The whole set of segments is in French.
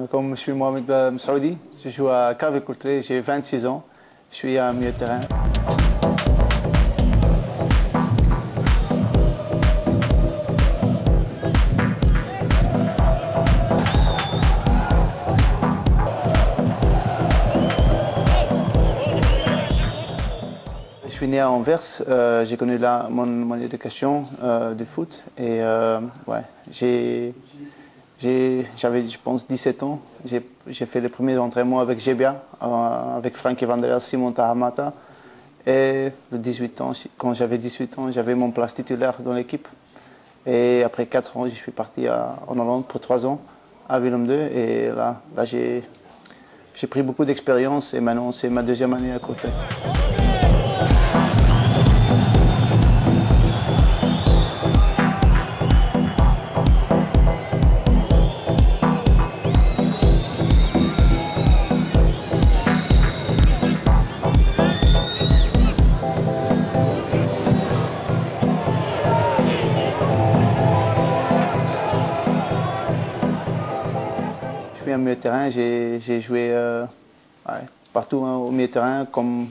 Comme je suis Mohamed Msaoudi, je joue à Cave Courtrai, j'ai 26 ans, je suis un milieu de terrain. Je suis né à Anvers, j'ai connu là mon éducation de foot et ouais, j'avais, je pense, 17 ans. J'ai fait les premiers entraînements avec GBA, avec Frankie Vandera, Simon Tahamata. Et de 18 ans, quand j'avais 18 ans, j'avais mon place titulaire dans l'équipe. Et après 4 ans, je suis parti en Hollande pour 3 ans, à Willem II. Et là j'ai pris beaucoup d'expérience et maintenant c'est ma deuxième année à Courtrai. Je suis un milieu de terrain, j'ai joué partout au milieu de terrain, comme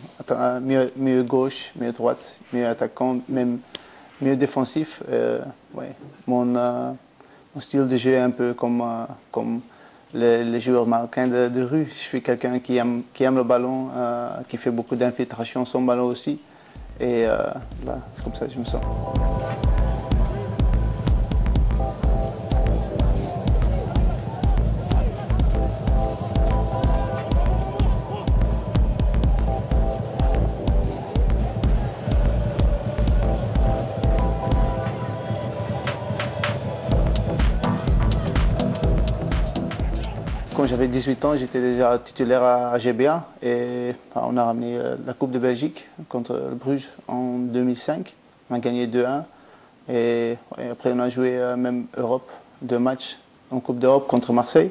milieu gauche, milieu droite, milieu attaquant, même milieu défensif. Ouais. Mon style de jeu est un peu comme les joueurs marocains de rue. Je suis quelqu'un qui aime le ballon, qui fait beaucoup d'infiltration sans ballon aussi. Et là, c'est comme ça que je me sens. Quand j'avais 18 ans, j'étais déjà titulaire à GBA et on a ramené la Coupe de Belgique contre le Bruges en 2005. On a gagné 2-1 et après on a joué même Europe, 2 matchs en Coupe d'Europe contre Marseille.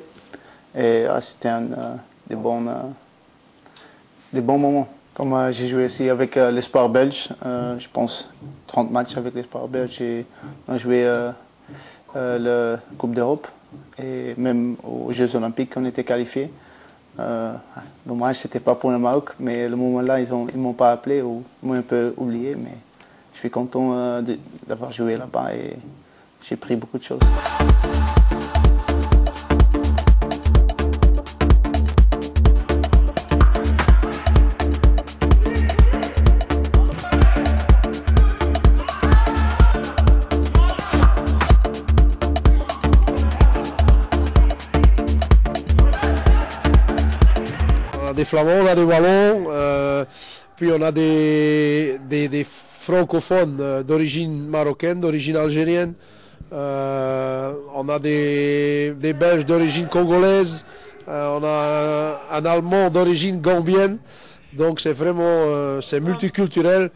Et c'était des bons moments. Comme j'ai joué aussi avec l'Espoir belge, je pense 30 matchs avec l'Espoir belge et on a joué la Coupe d'Europe. Et même aux Jeux Olympiques, on était qualifiés. Dommage, ce n'était pas pour le Maroc, mais le moment-là, ils ne m'ont pas appelé ou ils m'ont un peu oublié. Mais je suis content d'avoir joué là-bas et j'ai pris beaucoup de choses. Des Flamands, on a des Wallons, puis on a des francophones d'origine marocaine, d'origine algérienne, on a des Belges d'origine congolaise, on a un Allemand d'origine gambienne, donc c'est vraiment c'est multiculturel,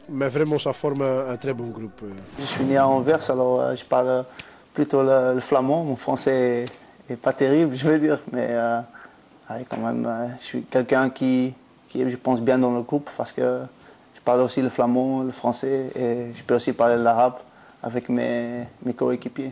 mais vraiment ça forme un très bon groupe. Je suis né à Anvers, alors je parle plutôt le flamand, mon français est pas terrible, je veux dire, mais quand même, je suis quelqu'un qui est, je pense, bien dans le groupe parce que je parle aussi le flamand, le français et je peux aussi parler l'arabe avec mes coéquipiers.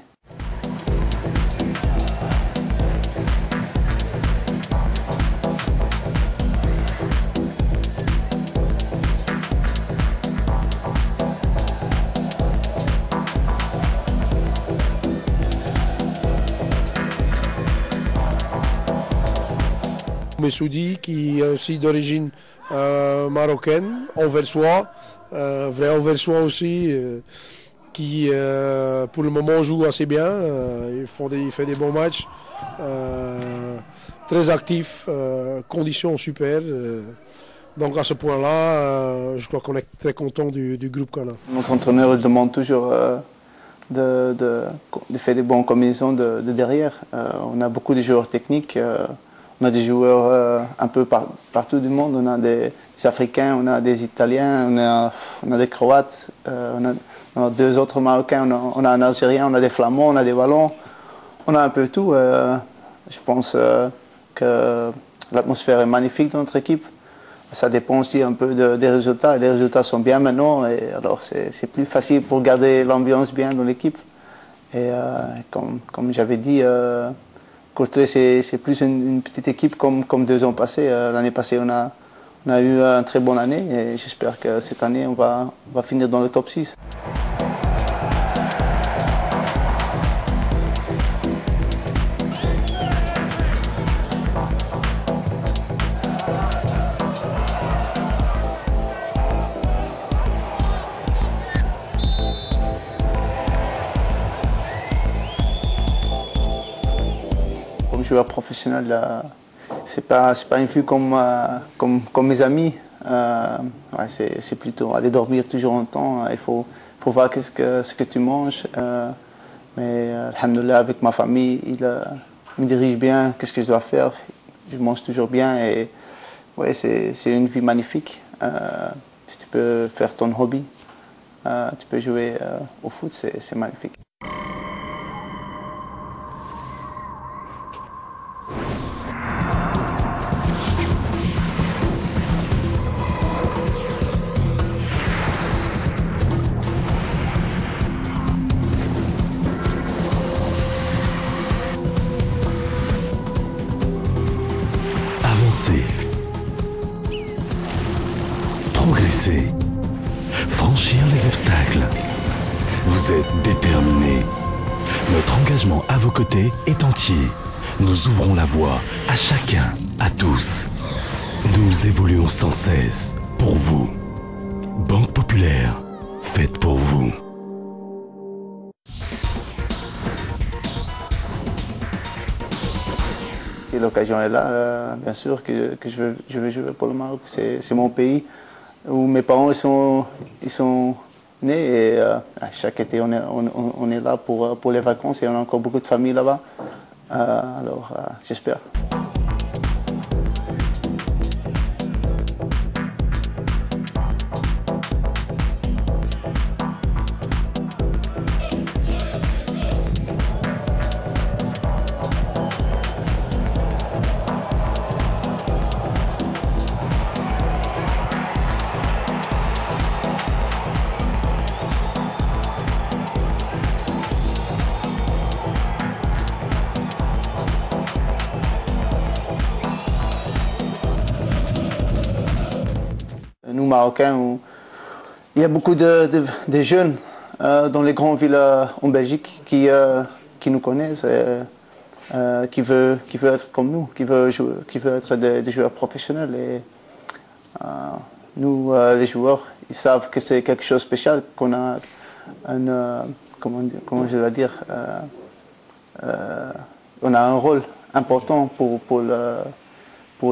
Messaoudi, qui est aussi d'origine marocaine, anversois, vrai anversois aussi, qui pour le moment joue assez bien, il fait des bons matchs, très actif, conditions super. Donc à ce point-là, je crois qu'on est très content du groupe qu'on a. Notre entraîneur demande toujours de faire des bonnes combinaisons de derrière. On a beaucoup de joueurs techniques. On a des joueurs un peu partout du monde. On a des Africains, on a des Italiens, on a des Croates, on a 2 autres Marocains, on a un Algérien, on a des Flamands, on a des Wallons. On a un peu tout. Je pense que l'atmosphère est magnifique dans notre équipe. Ça dépend aussi un peu des résultats. Et les résultats sont bien maintenant, et alors c'est plus facile pour garder l'ambiance bien dans l'équipe. Et comme j'avais dit, Courtrai, c'est plus une petite équipe comme 2 ans passés. L'année passée, on a eu une très bonne année et j'espère que cette année, on va finir dans le top 6. Comme joueur professionnel, c'est pas une vue comme mes amis. Ouais, c'est plutôt aller dormir toujours en temps. Il faut voir ce que tu manges. Mais alhamdoulilah, avec ma famille, il me dirige bien. Qu'est-ce que je dois faire? Je mange toujours bien et ouais, c'est une vie magnifique. Si tu peux faire ton hobby, tu peux jouer au foot, c'est magnifique. Avancer, progresser, franchir les obstacles. Vous êtes déterminés. Notre engagement à vos côtés est entier. Nous ouvrons la voie à chacun, à tous. Nous évoluons sans cesse pour vous. Banque Populaire, faite pour vous. Si l'occasion est là, bien sûr que je veux jouer pour le Maroc. C'est mon pays où mes parents ils sont nés et chaque été on est là pour les vacances et on a encore beaucoup de familles là-bas. Alors j'espère. Nous, Marocains, il y a beaucoup de jeunes dans les grandes villes en Belgique qui nous connaissent, qui veulent être comme nous, qui veulent être des joueurs professionnels. Et nous, les joueurs, ils savent que c'est quelque chose de spécial, qu'on a comment je vais dire, on a un rôle important pour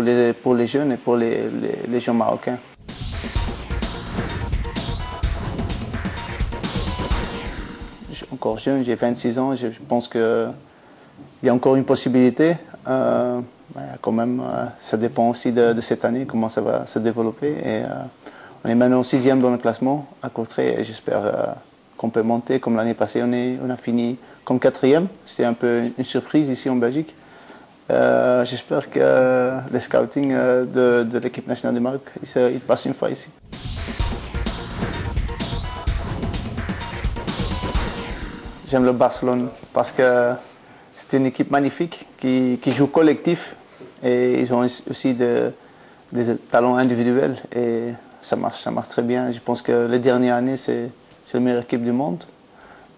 les jeunes et pour les gens marocains. Je suis encore jeune, j'ai 26 ans, je pense qu'il y a encore une possibilité. Quand même, ça dépend aussi de cette année, comment ça va se développer. Et, on est maintenant 6e dans le classement à Courtrai et j'espère qu'on peut monter. Comme l'année passée, on a fini comme 4e. C'était un peu une surprise ici en Belgique. J'espère que le scouting de l'équipe nationale du Maroc, il passe une fois ici. J'aime le Barcelone parce que c'est une équipe magnifique qui joue collectif et ils ont aussi des talents individuels et ça marche très bien. Je pense que les dernières années, c'est la meilleure équipe du monde.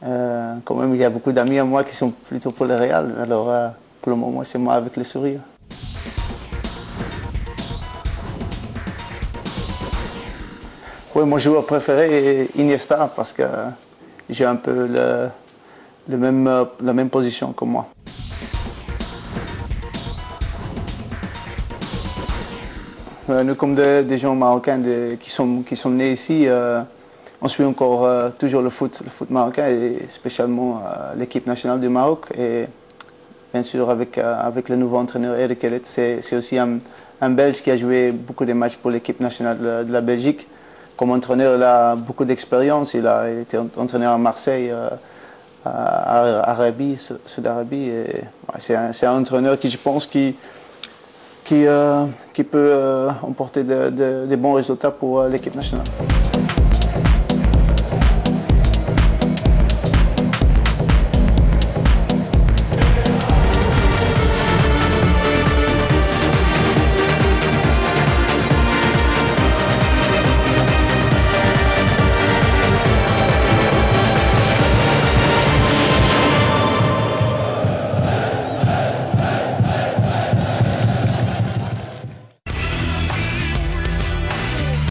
Quand même, il y a beaucoup d'amis à moi qui sont plutôt pour le Real. Alors, pour le moment, c'est moi avec le sourire. Oui, mon joueur préféré est Iniesta parce que j'ai un peu la même position que moi. Nous, comme des gens marocains qui sont nés ici, on suit encore toujours le foot marocain et spécialement l'équipe nationale du Maroc. Et bien sûr, avec le nouveau entraîneur Eric Ellet, c'est aussi un Belge qui a joué beaucoup de matchs pour l'équipe nationale de la Belgique. Comme entraîneur, il a beaucoup d'expérience. Il a été entraîneur à Marseille, à Sud Arabie. C'est un entraîneur qui, je pense, qui peut emporter des bons résultats pour l'équipe nationale.